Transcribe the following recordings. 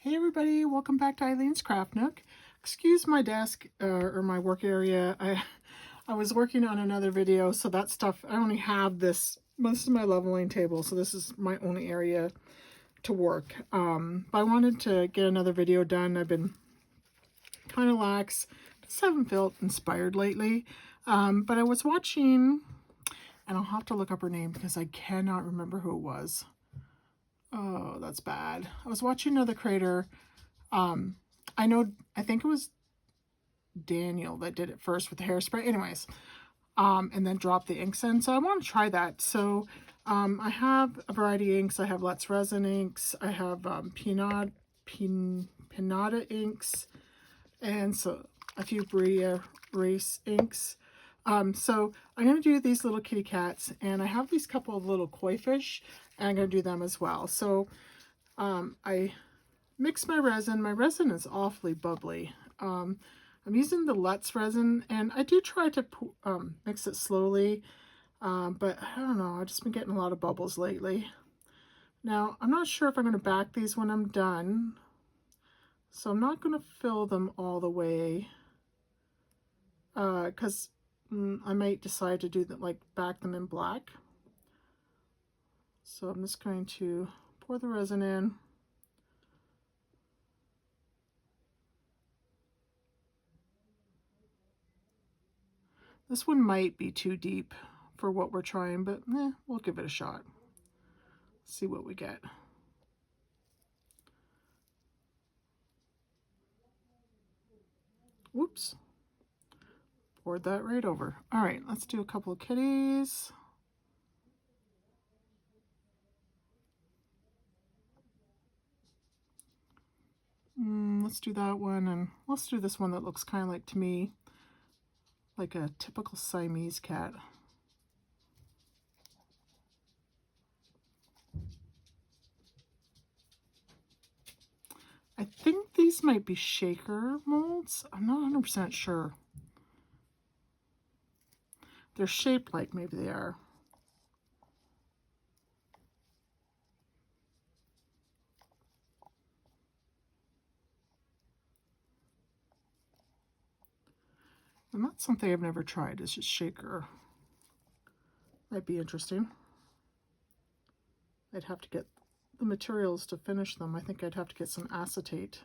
Hey everybody, welcome back to Eileen's Craft Nook. Excuse my desk or my work area. I was working on another video, so that stuff, I only have this, most of my leveling table, so this is my only area to work. But I wanted to get another video done. I've been kind of lax, just haven't felt inspired lately. But I was watching, and I'll have to look up her name because I cannot remember who it was. Oh, that's bad. I was watching another creator. I think it was Daniel that did it first with the hairspray. Anyways, and then dropped the inks in. So I want to try that. So I have a variety of inks. I have Let's Resin inks. I have Pinata inks. And so a few Bria Race inks. So I'm going to do these little kitty cats, and I have these couple of little koi fish, and I'm going to do them as well. So I mix my resin. My resin is awfully bubbly. I'm using the Let's resin, and I do try to mix it slowly, but I don't know, I've just been getting a lot of bubbles lately. Now, I'm not sure if I'm going to back these when I'm done, so I'm not going to fill them all the way, because I might decide to do that, like back them in black. So I'm just going to pour the resin in. This one might be too deep for what we're trying, but we'll give it a shot. See what we get. Whoops. Poured that right over. All right, let's do a couple of kitties. Let's do that one, and let's do this one that looks kind of like, to me, like a typical Siamese cat. I think these might be shaker molds. I'm not 100% sure. They're shaped like maybe they are. And that's something I've never tried, is just shaker. Might be interesting. I'd have to get the materials to finish them. I think I'd have to get some acetate,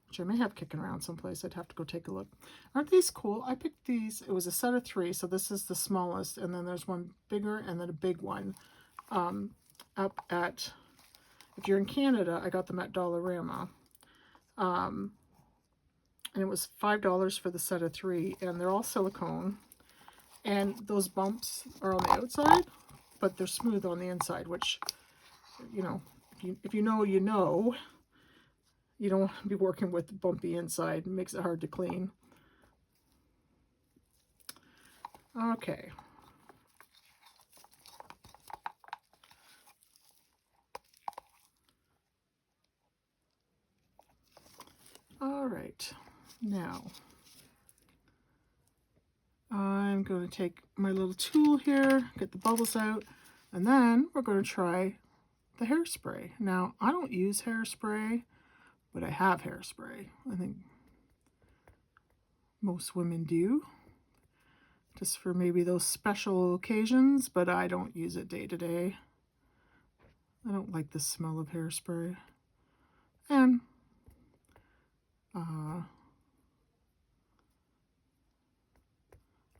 which I may have kicking around someplace. I'd have to go take a look. Aren't these cool? I picked these. It was a set of 3, so this is the smallest, and then there's one bigger and then a big one. Up at, if you're in Canada, I got them at Dollarama. And it was $5 for the set of 3, and they're all silicone. And those bumps are on the outside, but they're smooth on the inside, which, you know, if you know, you know. You don't want to be working with bumpy inside. It makes it hard to clean. Okay. All right. Now, I'm going to take my little tool here, get the bubbles out, and then we're going to try the hairspray. Now, I don't use hairspray, but I have hairspray. I think most women do, just for maybe those special occasions, but I don't use it day to day. I don't like the smell of hairspray. And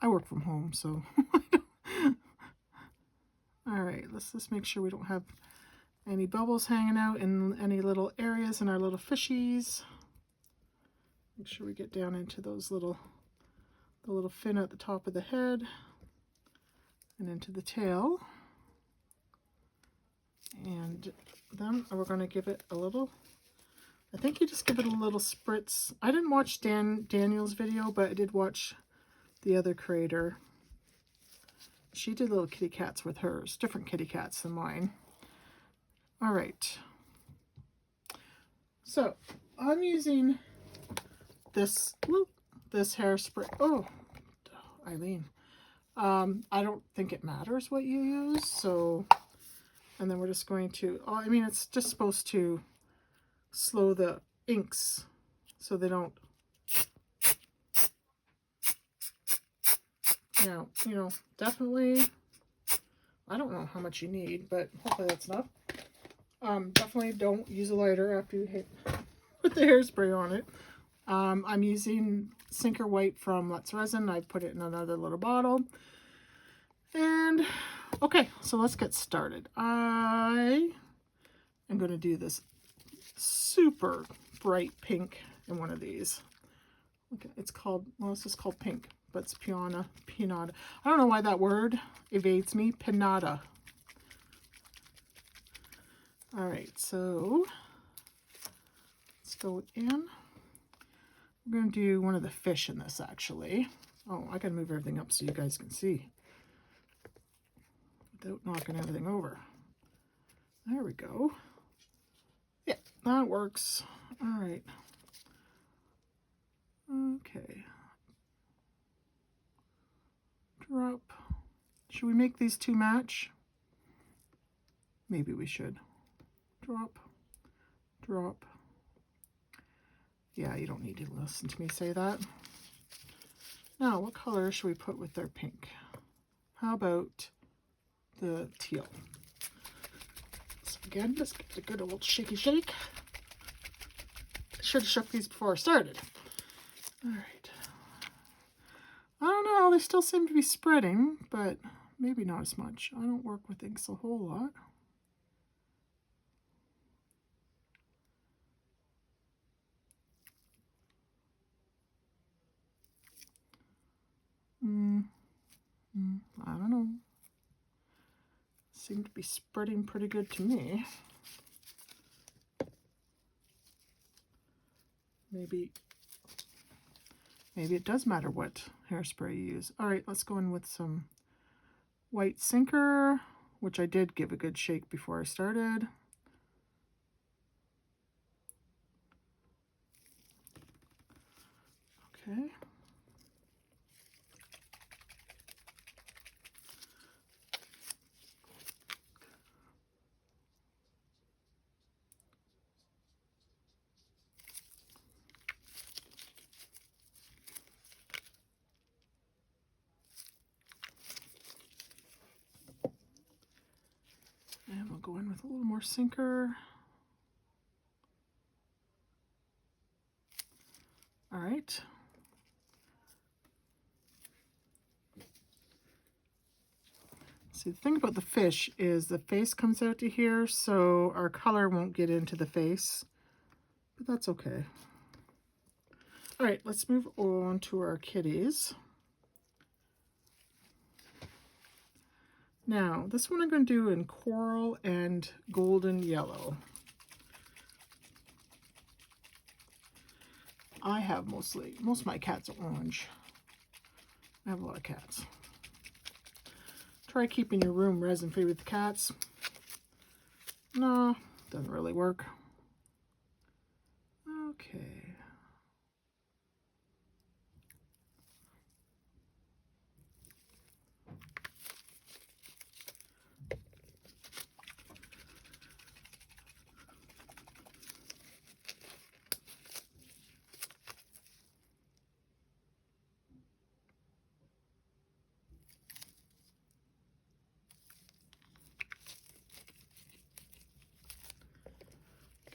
I work from home, so all right, let's just make sure we don't have any bubbles hanging out in any little areas in our little fishies. Make sure we get down into those the little fin at the top of the head and into the tail. And then we're going to give it a little, I think you just give it a little spritz. I didn't watch Daniel's video, but I did watch the other creator. She did little kitty cats with hers, different kitty cats than mine. All right. So I'm using this hairspray. Oh, Eileen. I don't think it matters what you use. So, and then we're just going to, I mean, it's just supposed to slow the inks so they don't. Now, you know, definitely, I don't know how much you need, but hopefully that's enough. Definitely don't use a lighter after you put the hairspray on it. I'm using Sinker White from Let's Resin. I put it in another little bottle. And, okay, so let's get started. I am going to do this super bright pink in one of these. Okay, it's called, well, it's just called pink, but it's pinata. I don't know why that word evades me. Pinata. All right, so let's go in. We're going to do one of the fish in this, actually. Oh, I got to move everything up so you guys can see without knocking everything over. There we go. Yeah, that works. All right. Okay. Drop. Should we make these two match? Maybe we should. Drop. Drop. Yeah, you don't need to listen to me say that. Now, what color should we put with our pink? How about the teal? So again, let's give it a good old shaky shake. I should have shook these before I started. All right. I don't know, they still seem to be spreading, but maybe not as much. I don't work with inks a whole lot. I don't know. Seem to be spreading pretty good to me. Maybe it does matter what hairspray you use. All right, let's go in with some white Sinker, which I did give a good shake before I started. Okay. And we'll go in with a little more Sinker. All right. See, the thing about the fish is the face comes out to here, so our color won't get into the face, but that's okay. All right, let's move on to our kitties. Now, this one I'm going to do in coral and golden yellow. I have most of my cats are orange. I have a lot of cats. Try keeping your room resin-free with the cats. No, doesn't really work. Okay.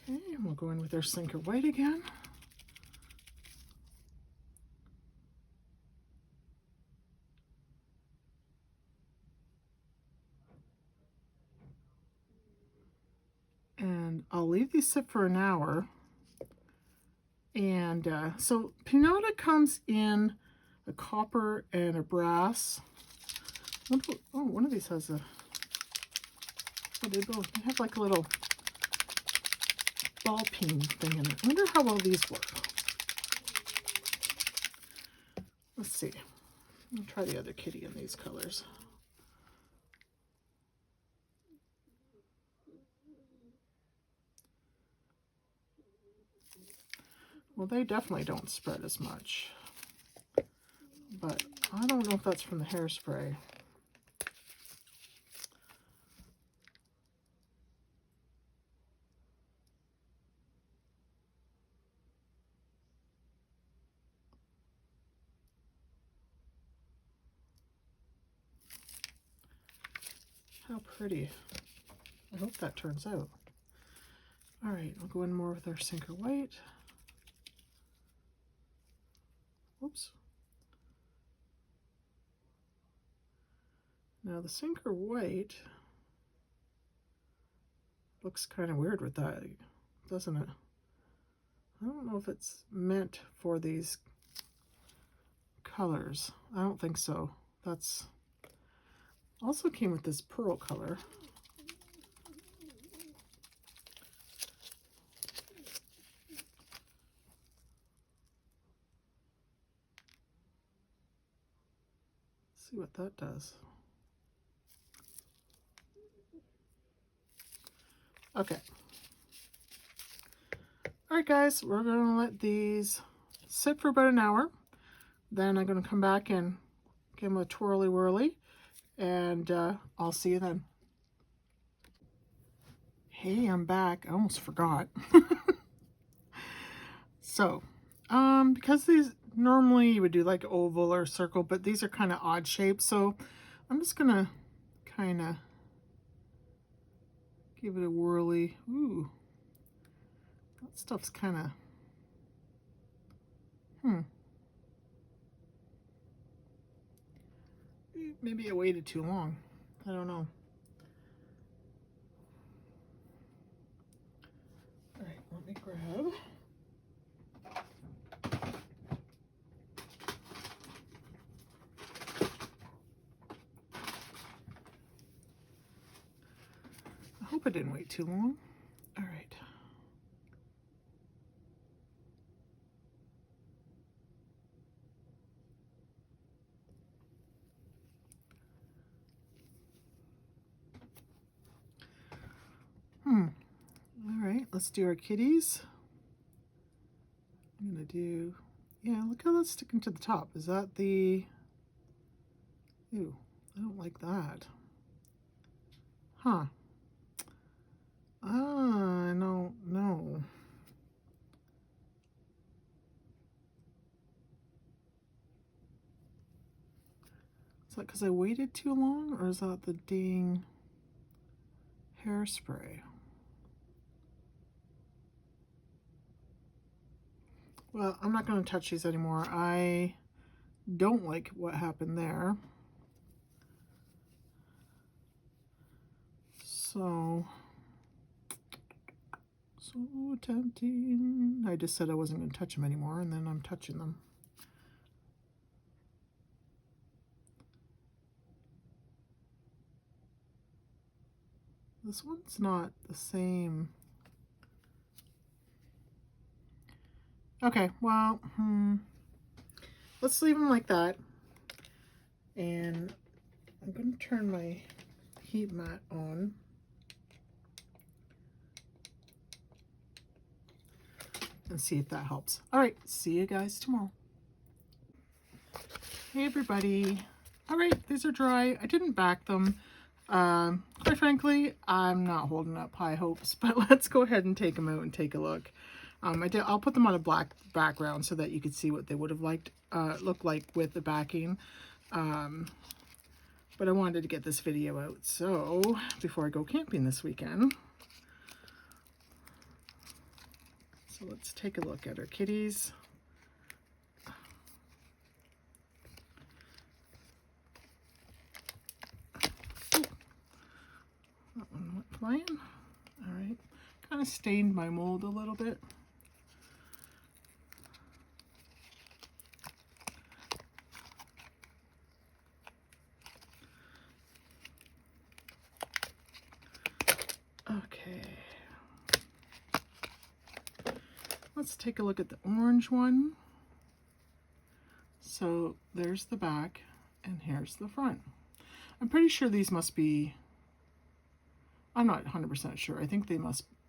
Okay, and we'll go in with our Sinker White again. And I'll leave these sit for an hour. And so Pinata comes in a copper and a brass. Oh, one of these has a, oh, they both have like a little ball peen thing in it. I wonder how well these work. Let's see. I'll try the other kitty in these colors. Well, they definitely don't spread as much, but I don't know if that's from the hairspray. How pretty. I hope that turns out. All right, I'll go in more with our sinker white. Whoops. Now the sinker white looks kind of weird with that, doesn't it? I don't know if it's meant for these colors. I don't think so. That's also came with this pearl color. Let's see what that does. Okay. All right, guys, we're going to let these sit for about an hour. Then I'm going to come back and give them a twirly whirly, and I'll see you then. Hey, I'm back. I almost forgot. So, because these normally you would do like oval or circle, but these are kind of odd shapes, so I'm just going to kind of give it a whirly. Ooh, that stuff's kind of, maybe I waited too long. I don't know. All right, let me grab. I hope I didn't wait too long. All right. All right, let's do our kitties. I'm gonna do, yeah, look how that's sticking to the top. Is that the, ew, I don't like that. Huh. I don't know. Is that because I waited too long, or is that the dang hairspray? Well, I'm not going to touch these anymore. I don't like what happened there. So tempting. I just said I wasn't going to touch them anymore, and then I'm touching them. This one's not the same. Okay, well, let's leave them like that. And I'm going to turn my heat mat on. And see if that helps. All right, see you guys tomorrow. Hey, everybody. All right, these are dry. I didn't back them. Quite frankly, I'm not holding up high hopes, but let's go ahead and take them out and take a look. I'll put them on a black background so that you could see what they would have looked like with the backing. But I wanted to get this video out, so before I go camping this weekend. So let's take a look at our kitties. That one went flying. All right, kind of stained my mold a little bit. Okay. Let's take a look at the orange one. So there's the back and here's the front. I'm pretty sure these must be, I'm not 100% sure. I think they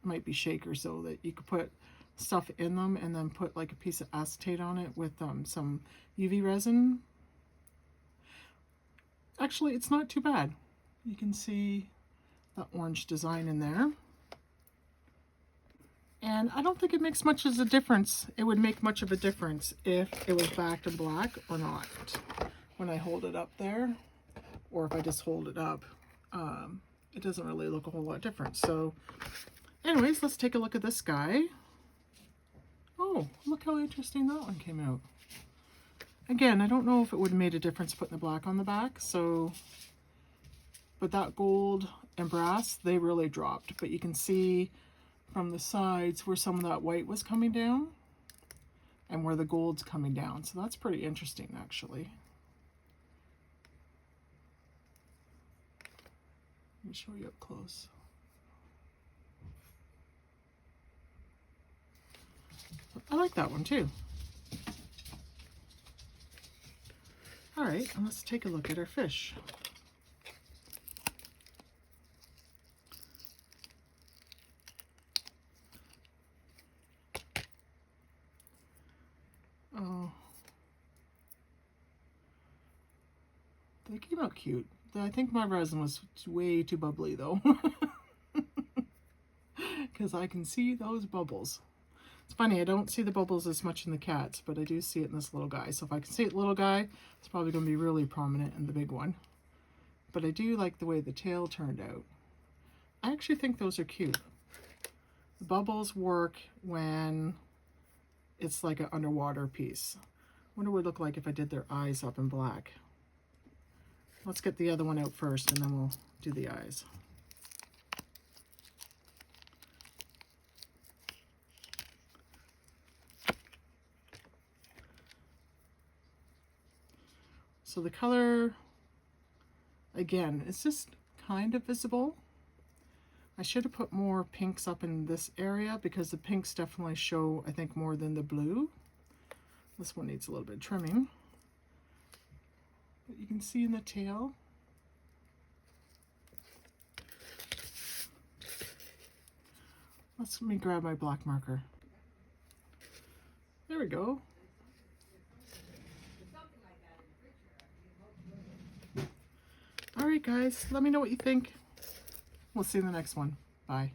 might be shakers so that you could put stuff in them and then put like a piece of acetate on it with some UV resin. Actually, it's not too bad. You can see the orange design in there. And I don't think it makes much of a difference. It would make much of a difference if it was backed in black or not when I hold it up there, or if I just hold it up it doesn't really look a whole lot different. So anyways, let's take a look at this guy. Oh, look how interesting that one came out. Again, I don't know if it would have made a difference putting the black on the back, so, but that gold and brass, they really dropped. But you can see from the sides where some of that white was coming down and where the gold's coming down. So that's pretty interesting, actually. Let me show you up close. I like that one too. All right, and let's take a look at our fish. Oh, they came out cute. I think my resin was way too bubbly though, because I can see those bubbles. It's funny, I don't see the bubbles as much in the cats, but I do see it in this little guy. So if I can see it little guy, it's probably going to be really prominent in the big one. But I do like the way the tail turned out. I actually think those are cute. The bubbles work when it's like an underwater piece. I wonder what it would look like if I did their eyes up in black. Let's get the other one out first and then we'll do the eyes. So the color, again, it's just kind of visible. I should have put more pinks up in this area because the pinks definitely show, I think, more than the blue. This one needs a little bit of trimming. But you can see in the tail. Let me grab my black marker. There we go. All right, guys, let me know what you think. We'll see you in the next one. Bye.